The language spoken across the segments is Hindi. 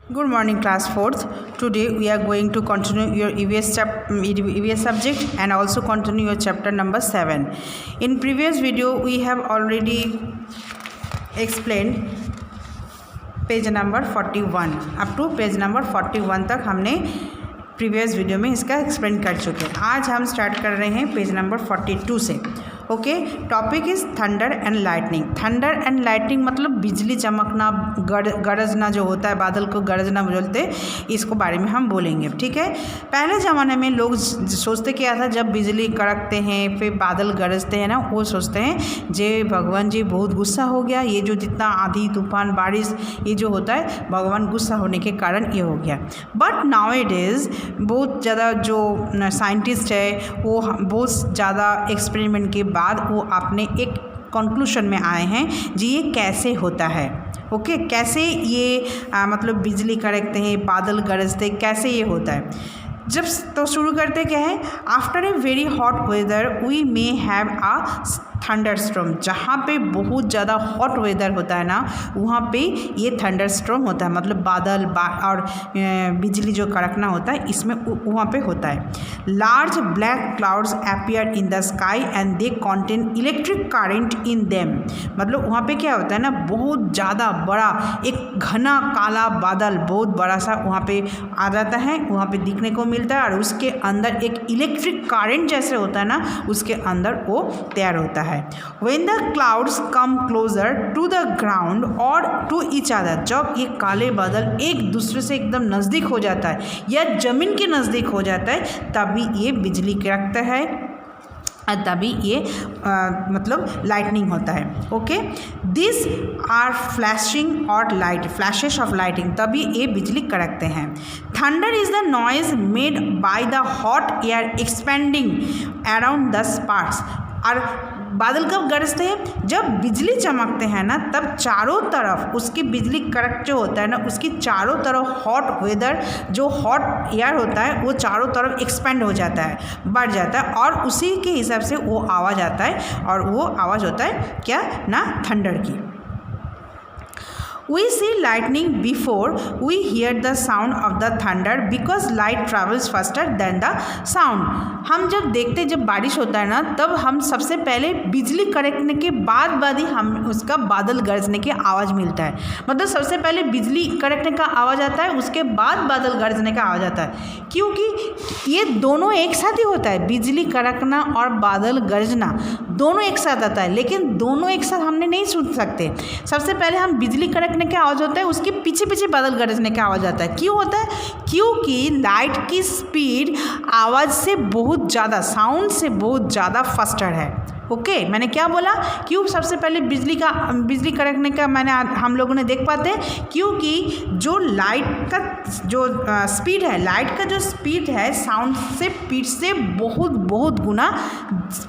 Good morning, class 4th. Today we are going to continue your EVS subject and also continue your chapter number 7. In previous video, we have already explained page number 41 up to page number 41 तक हमने प्रीवियस वीडियो में इसका एक्सप्लेन कर चुके हैं। आज हम स्टार्ट कर रहे हैं पेज नंबर 42 से। Okay, topic is thunder and lightning. Thunder and lightning मतलब बिजली चमकना, गरजना जो होता है, बादल को गरजना बोलते, इसको बारे में हम बोलेंगे। ठीक है, पहले ज़माने में लोग सोचते क्या था, जब बिजली कड़कते हैं फिर बादल गरजते हैं ना, वो सोचते हैं जे भगवान जी बहुत गुस्सा हो गया, ये जो जितना आंधी तूफान बारिश ये जो होता है भगवान गुस्सा होने के कारण ये हो गया। बट नाउअडेज बहुत ज़्यादा जो साइंटिस्ट है वो बहुत ज़्यादा एक्सपेरिमेंट के बाद वो अपने एक कंक्लूजन में आए हैं जी ये कैसे होता है। ओके, कैसे ये मतलब बिजली कड़कते हैं, बादल गरजते, कैसे ये होता है। जब तो शुरू करते क्या है, after a very hot weather we may have a thunderstorm. जहाँ पे बहुत ज़्यादा हॉट वेदर होता है ना, वहाँ पे ये थंडरस्टॉर्म होता है, मतलब बादल और बिजली जो कड़कना होता है इसमें वहाँ पे होता है। Large black clouds appear in the sky and they contain electric current in them. मतलब वहाँ पे क्या होता है ना, बहुत ज़्यादा बड़ा एक घना काला बादल बहुत बड़ा सा वहाँ पे आ जाता है, वहाँ पे दिखने को मिलता है, और उसके अंदर एक इलेक्ट्रिक करंट जैसे होता है ना, उसके अंदर वो तैयार होता है। When the clouds come closer to the ground or to each other, जब ये काले बादल एक दूसरे से एकदम नज़दीक हो जाता है या ज़मीन के नज़दीक हो जाता है, तभी ये बिजली कड़कता है, तभी ये मतलब लाइटनिंग होता है। ओके, दिस आर फ्लैशिंग और लाइट, फ्लैशेस ऑफ लाइटिंग, तभी ये बिजली कड़कते हैं। Thunder is the noise made by the hot air expanding around the sparks. और बादल कब गरजते हैं, जब बिजली चमकते हैं ना, तब चारों तरफ उसकी बिजली कड़क जो होता है ना, उसकी चारों तरफ हॉट वेदर जो हॉट एयर होता है वो चारों तरफ एक्सपेंड हो जाता है, बढ़ जाता है, और उसी के हिसाब से वो आवाज़ आता है, और वो आवाज़ होता है क्या ना, थंडर की। We see lightning before we hear the sound of the thunder because light travels faster than the sound. हम जब देखते, जब बारिश होता है ना, तब हम सबसे पहले बिजली कड़कने के बाद ही हम उसका बादल गरजने की आवाज़ मिलता है। मतलब सबसे पहले बिजली कड़कने का आवाज़ आता है, उसके बाद बादल गरजने का आवाज़ आता है, क्योंकि ये दोनों एक साथ ही होता है। बिजली कड़कना और बादल गरजना दोनों एक साथ आता है, लेकिन दोनों एक साथ हमने नहीं सुन सकते। सबसे पहले हम बिजली कड़कने का आवाज़ होता है, उसके पीछे पीछे बादल गरजने का आवाज़ आता है। क्यों होता है, क्योंकि लाइट की स्पीड आवाज़ से बहुत ज़्यादा, साउंड से बहुत ज़्यादा फास्टर है। ओके, मैंने क्या बोला, क्यों सबसे पहले बिजली कड़कने का हम लोगों ने देख पाते हैं, क्योंकि जो लाइट का जो स्पीड है, लाइट का जो स्पीड है साउंड से स्पीड से बहुत गुना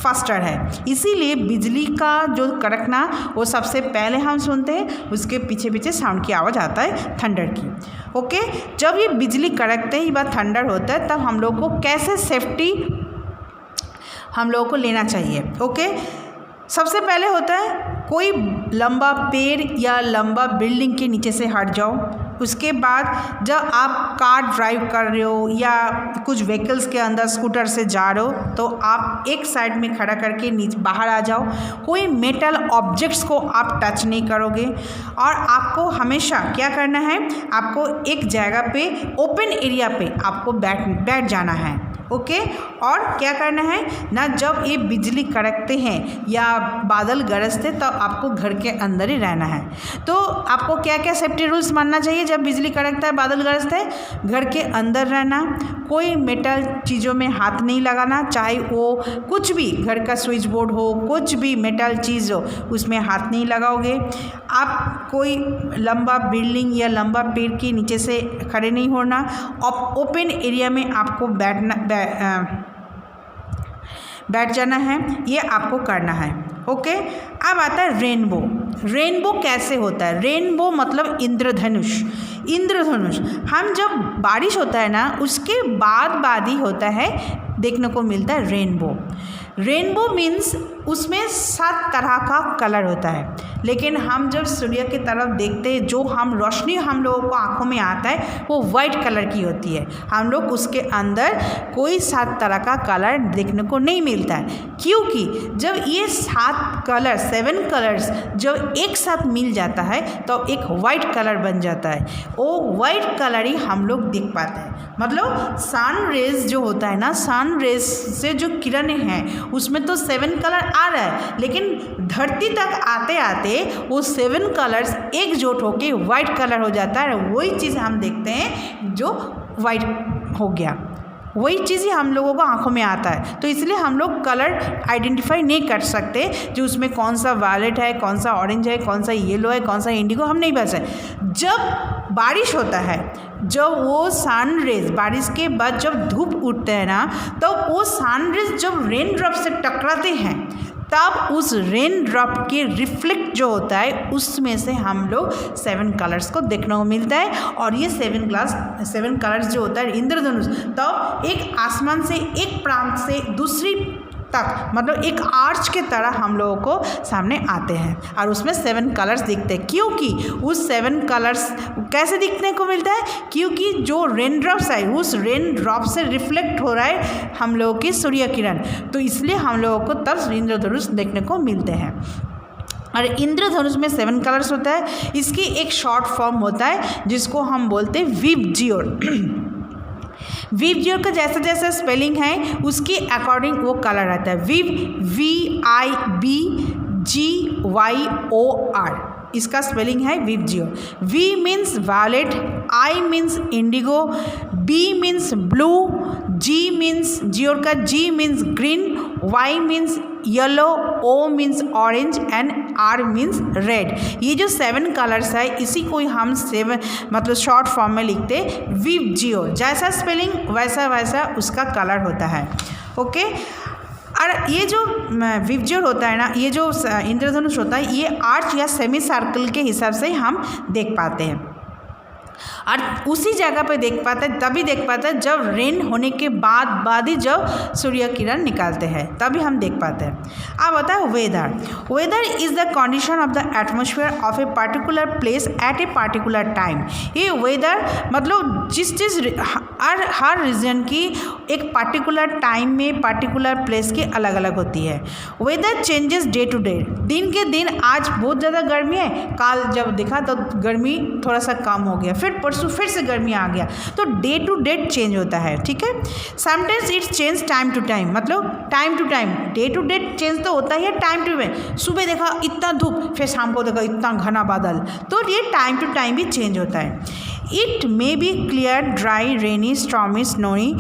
फास्टर है। इसीलिए बिजली का जो कड़कना वो सबसे पहले हम सुनते हैं, उसके पीछे पीछे साउंड की आवाज़ आता है थंडर की। ओके, जब ये बिजली कड़कते ही बात थंडर होता है, तब हम लोग को कैसे सेफ्टी हम लोगों को लेना चाहिए। ओके, सबसे पहले होता है कोई लंबा पेड़ या लंबा बिल्डिंग के नीचे से हट जाओ। उसके बाद जब आप कार ड्राइव कर रहे हो या कुछ व्हीकल्स के अंदर स्कूटर से जा रहे हो, तो आप एक साइड में खड़ा करके नीचे बाहर आ जाओ। कोई मेटल ऑब्जेक्ट्स को आप टच नहीं करोगे, और आपको हमेशा क्या करना है, आपको एक जगह पे ओपन एरिया पे आपको बैठ जाना है। ओके, और क्या करना है ना, जब ये बिजली कड़कते हैं या बादल गरजते तो आपको घर के अंदर ही रहना है। तो आपको क्या क्या सेफ्टी रूल्स मानना चाहिए जब बिजली कड़कता है, बादल गरजता है, घर के अंदर रहना, कोई मेटल चीज़ों में हाथ नहीं लगाना, चाहे वो कुछ भी घर का स्विच बोर्ड हो, कुछ भी मेटल चीज़ हो, उसमें हाथ नहीं लगाओगे। आप कोई लंबा बिल्डिंग या लंबा पेड़ के नीचे से खड़े नहीं होना, ओपन एरिया में आपको बैठ जाना है, ये आपको करना है। ओके, अब आता है रेनबो। रेनबो कैसे होता है, रेनबो मतलब इंद्रधनुष। इंद्रधनुष हम जब बारिश होता है ना, उसके बाद ही होता है, देखने को मिलता है रेनबो। रेनबो मीन्स उसमें 7 तरह का कलर होता है, लेकिन हम जब सूर्य की तरफ देखते हैं जो हम रोशनी हम लोगों को आंखों में आता है वो वाइट कलर की होती है। हम लोग उसके अंदर कोई 7 तरह का कलर देखने को नहीं मिलता है, क्योंकि जब ये 7 कलर्स जब एक साथ मिल जाता है तो एक वाइट कलर बन जाता है। वो वाइट कलर ही हम लोग देख पाते हैं। मतलब सन रेज जो होता है ना, सन रेज से जो किरणें हैं उसमें तो 7 कलर आ रहा है, लेकिन धरती तक आते आते वो 7 कलर्स एकजुट होके वाइट कलर हो जाता है। वही चीज़ हम देखते हैं जो वाइट हो गया, वही चीज़ ही हम लोगों को आंखों में आता है। तो इसलिए हम लोग कलर आइडेंटिफाई नहीं कर सकते जो उसमें कौन सा वायलेट है, कौन सा ऑरेंज है, कौन सा येलो है, कौन सा इंडिगो, हम नहीं बता सकते। जब बारिश होता है, जब वो सन रेज, बारिश के बाद जब धूप उठते हैं ना, तो वो सन रेज जब रेन ड्रॉप से टकराते हैं तब उस रेन ड्रॉप के रिफ्लेक्ट जो होता है उसमें से हम लोग 7 कलर्स को देखने को मिलता है। और ये 7 कलर्स जो होता है इंद्रधनुष, तो एक आसमान से एक प्रांत से दूसरी तक, मतलब एक आर्च के तरह हम लोगों को सामने आते हैं और उसमें 7 कलर्स दिखते हैं। क्योंकि उस 7 कलर्स कैसे दिखने को मिलता है, क्योंकि जो रेन ड्रॉप्स है उस रेन ड्रॉप से रिफ्लेक्ट हो रहा है हम लोगों की सूर्य किरण, तो इसलिए हम लोगों को तब इंद्रधनुष देखने को मिलते हैं। और इंद्रधनुष में 7 कलर्स होता है। इसकी एक शॉर्ट फॉर्म होता है जिसको हम बोलते हैं विबजियोर। विबजियोर का जैसा जैसा स्पेलिंग है उसके अकॉर्डिंग वो कलर आता है। VIBGYOR इसका स्पेलिंग है VIBGYOR. V means violet, I means indigo, B means blue, G means जियोर का G means green, Y means yellow, O means orange and R means red. ये जो 7 कलर्स है इसी को हम 7 मतलब शॉर्ट फॉर्म में लिखते विबजियोर। जैसा स्पेलिंग वैसा वैसा उसका कलर होता है। ओके, और ये जो विबजियोर होता है ना, ये जो इंद्रधनुष होता है, ये आर्च या सेमी सर्कल के हिसाब से हम देख पाते हैं। और उसी जगह पे देख पाते हैं, तभी देख पाते हैं जब रेन होने के बाद ही जब सूर्य किरण निकालते हैं तभी हम देख पाते हैं। अब होता है weather. Weather is the condition of the atmosphere of a particular place at a particular time. ये वेदर मतलब जिस चीज़ हर रीजन की एक पर्टिकुलर टाइम में पर्टिकुलर प्लेस की अलग अलग होती है। Weather changes day to day, दिन के दिन आज बहुत ज़्यादा गर्मी है, कल जब देखा तो गर्मी थोड़ा सा कम हो गया, फिर परसों फिर से गर्मी आ गया, तो डे टू डे चेंज होता है। ठीक है, sometimes it change time to time, मतलब time to time, day to day change तो होता ही है टाइम टू टाइम। सुबह देखा इतना धूप, फिर शाम को देखा इतना घना बादल, तो ये टाइम टू टाइम भी चेंज होता है। It may be clear, dry, rainy, stormy, snowy,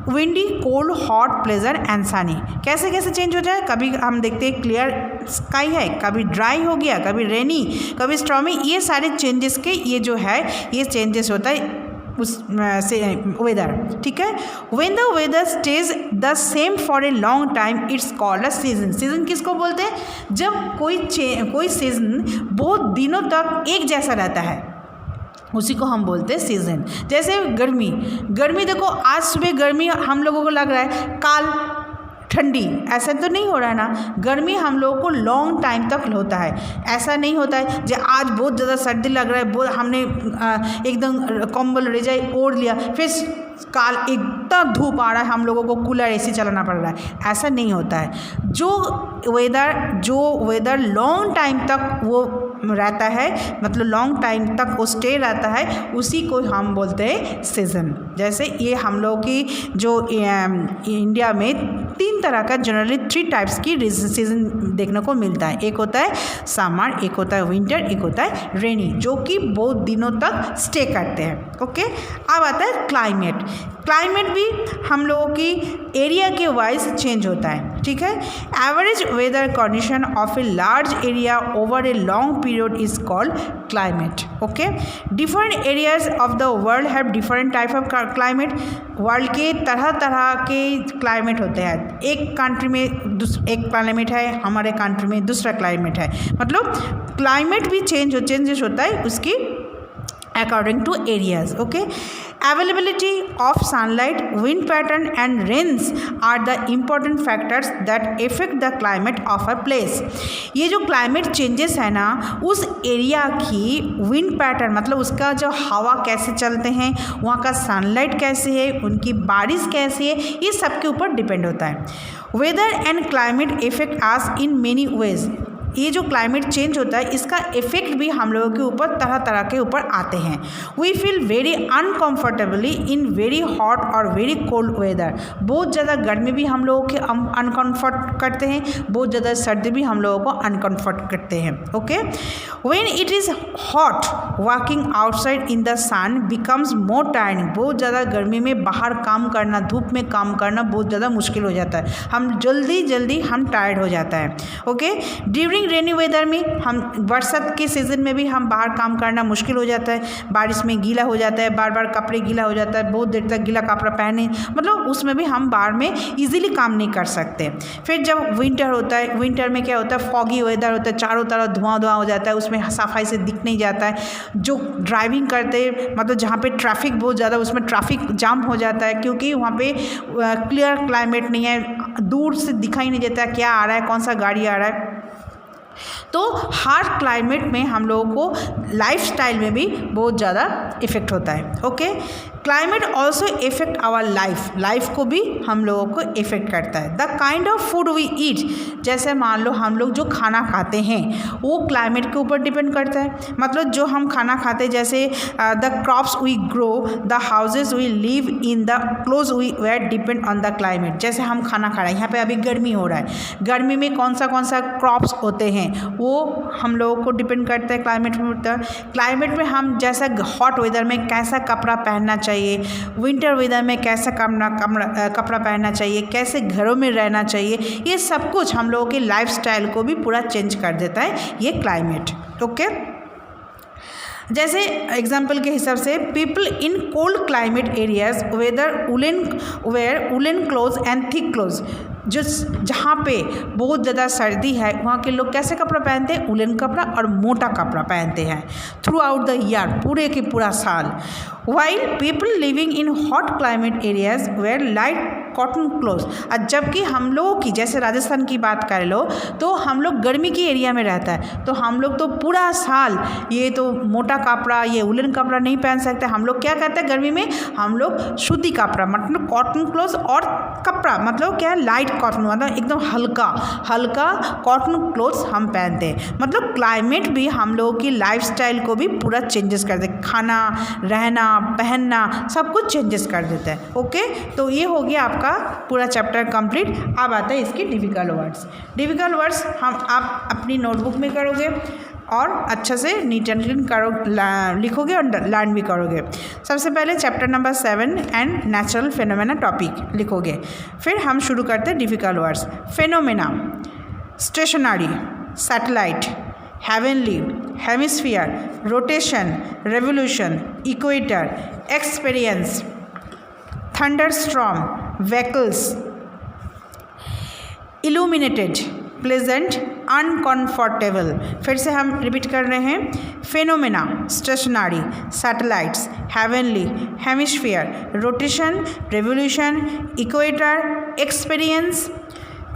windy, cold, hot, pleasure and Sunny. कैसे कैसे चेंज होता है, कभी हम देखते हैं क्लियर स्काई है, कभी ड्राई हो गया, कभी रेनी, कभी स्टॉर्मी। ये सारे चेंजेस के ये जो है ये चेंजेस होता है उस से वेदर। ठीक है, when the weather stays the same for a long time it's called a season. Season किसको बोलते हैं, जब कोई सीजन बहुत दिनों तक एक जैसा रहता है उसी को हम बोलते हैं सीजन। जैसे गर्मी देखो, आज सुबह गर्मी हम लोगों को लग रहा है, कल ठंडी, ऐसा तो नहीं हो रहा है ना। गर्मी हम लोगों को लॉन्ग टाइम तक होता है, ऐसा नहीं होता है जो आज बहुत ज़्यादा सर्दी लग रहा है, बहुत हमने एकदम कंबल रजाई ओढ़ लिया, फिर काल इतना धूप आ रहा है हम लोगों को कूलर एसी चलाना पड़ रहा है, ऐसा नहीं होता है। जो वेदर लॉन्ग टाइम तक वो रहता है, मतलब लॉन्ग टाइम तक वो स्टे रहता है, उसी को हम बोलते हैं सीज़न। जैसे ये हम लोग की जो इंडिया में 3 तरह का जनरली 3 टाइप्स की सीज़न देखने को मिलता है। एक होता है समर, एक होता है विंटर, एक होता है रेनी, जो कि बहुत दिनों तक स्टे करते हैं। ओके, अब आता है क्लाइमेट। क्लाइमेट भी हम लोगों की एरिया के वाइज चेंज होता है। ठीक है, average weather condition of a large area over a long period is called climate. Okay, different areas of the world have different type of climate. World के तरह तरह के क्लाइमेट होते हैं। एक कंट्री में एक क्लाइमेट है, हमारे कंट्री में दूसरा क्लाइमेट है, मतलब क्लाइमेट भी चेंजेस होता है उसकी according to areas. Okay, Availability of sunlight, wind pattern and rains are the important factors that affect the climate of a place. ये जो क्लाइमेट चेंजेस है ना, उस एरिया की विंड पैटर्न मतलब उसका जो हवा कैसे चलते हैं, वहाँ का सनलाइट कैसे है, उनकी बारिश कैसी है, ये सब के ऊपर डिपेंड होता है. Weather and climate affect us in many ways. ये जो क्लाइमेट चेंज होता है इसका इफेक्ट भी हम लोगों के ऊपर तरह तरह के ऊपर आते हैं. We feel very uncomfortably in very hot और वेरी कोल्ड वेदर. बहुत ज़्यादा गर्मी भी हम लोगों के अनकम्फर्ट करते हैं, बहुत ज़्यादा सर्दी भी हम लोगों को अनकम्फर्ट करते हैं. Okay, when it is hot walking outside in the sun becomes more tiring. बहुत ज़्यादा गर्मी में बाहर काम करना, धूप में काम करना बहुत ज़्यादा मुश्किल हो जाता है. हम जल्दी हम टायर्ड हो जाता है. ओके, ड्यूरिंग रेनी वेदर में हम बरसात के सीज़न में भी हम बाहर काम करना मुश्किल हो जाता है. बारिश में गीला हो जाता है, बार बार कपड़े गीला हो जाता है, बहुत देर तक गीला कपड़ा पहने, मतलब उसमें भी हम बाहर में इजीली काम नहीं कर सकते. फिर जब विंटर होता है, विंटर में क्या होता है, फॉगी वेदर होता है, चारों तरफ धुआं हो जाता है, उसमें सफाई से दिख नहीं जाता है. जो ड्राइविंग करते मतलब जहाँ पे ट्रैफिक बहुत ज़्यादा, उसमें ट्रैफिक जाम हो जाता है क्योंकि वहाँ पे क्लियर क्लाइमेट नहीं है, दूर से दिखाई नहीं देता क्या आ रहा है, कौन सा गाड़ी आ रहा है. तो हार्ड क्लाइमेट में हम लोगों को लाइफस्टाइल में भी बहुत ज़्यादा इफ़ेक्ट होता है. Okay, climate also affect our life को भी हम लोगों को इफ़ेक्ट करता है. The kind of food we eat, जैसे मान लो हम लोग जो खाना खाते हैं वो क्लाइमेट के ऊपर डिपेंड करता है. मतलब जो हम खाना खाते हैं, जैसे the crops we grow, the houses we live in, the clothes we wear depend on the climate. जैसे हम खाना खा रहे हैं, यहाँ पे अभी गर्मी हो रहा है, गर्मी में कौन सा क्रॉप्स होते हैं वो हम लोगों को डिपेंड करता है, क्लाइमेट में होता है. क्लाइमेट में हम जैसा हॉट वेदर में कैसा कपड़ा पहनना चाहिए, विंटर वेदर में कैसा कपड़ा पहनना चाहिए, कैसे घरों में रहना चाहिए, ये सब कुछ हम लोगों के लाइफस्टाइल को भी पूरा चेंज कर देता है ये क्लाइमेट. ओके, जैसे एग्जाम्पल के हिसाब से people in cold climate areas wear woollen clothes and thick clothes. जो जहाँ पे बहुत ज़्यादा सर्दी है वहाँ के लोग कैसे कपड़ा पहनते हैं, वुलन कपड़ा और मोटा कपड़ा पहनते हैं थ्रू आउट द ईयर, पूरे के पूरा साल. While people living in hot climate areas wear light cotton clothes. जबकि हम लोगों की जैसे राजस्थान की बात कर लो तो हम लोग गर्मी की एरिया में रहता है, तो हम लोग तो पूरा साल ये तो मोटा कपड़ा, ये वुलन कपड़ा नहीं पहन सकते. हम लोग क्या करते हैं गर्मी में, हम लोग सूती कपड़ा मतलब कॉटन क्लोथ्स और कपड़ा मतलब क्या है, लाइट कॉटन, मतलब एकदम हल्का कॉटन क्लोथ्स हम पहनते हैं. मतलब क्लाइमेट भी हम लोगों की लाइफस्टाइल को भी पूरा चेंजेस कर देते, खाना, रहना, पहनना, सब कुछ चेंजेस कर देता है. ओके, तो ये हो गया आपका पूरा चैप्टर कंप्लीट. अब आता है इसके डिफ़िकल्ट वर्ड्स. आप अपनी नोटबुक में करोगे और अच्छा से नीट एंड क्लीन लिखोगे और लर्न भी करोगे. सबसे पहले chapter number 7 and natural phenomena topic लिखोगे. फिर हम शुरू करते हैं difficult words. Phenomena, stationary, satellite, heavenly, hemisphere, rotation, revolution, equator, experience, thunderstorm, vehicles, illuminated, pleasant, uncomfortable. फिर से हम रिपीट कर रहे हैं. Phenomena, stationary, satellites, heavenly, hemisphere, rotation, revolution, equator, experience,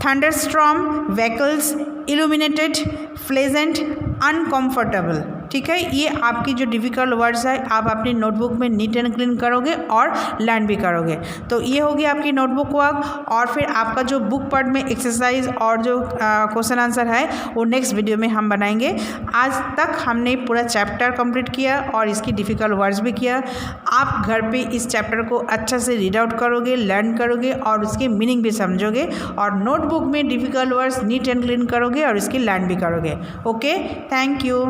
thunderstorm, vehicles, illuminated, pleasant, uncomfortable. ठीक है, ये आपकी जो डिफ़िकल्ट वर्ड्स है आप अपनी नोटबुक में नीट एंड क्लीन करोगे और लर्न भी करोगे. तो ये होगी आपकी नोटबुक वर्क. और फिर आपका जो बुक पढ़ में एक्सरसाइज और जो क्वेश्चन आंसर है वो नेक्स्ट वीडियो में हम बनाएंगे. आज तक हमने पूरा चैप्टर कंप्लीट किया और इसकी डिफ़िकल्ट वर्ड्स भी किया. आप घर पे इस चैप्टर को अच्छा से रीड आउट करोगे, लर्न करोगे और उसके मीनिंग भी समझोगे और नोटबुक में difficult words neat and clean करोगे और इसकी लर्न भी करोगे. Okay, thank you.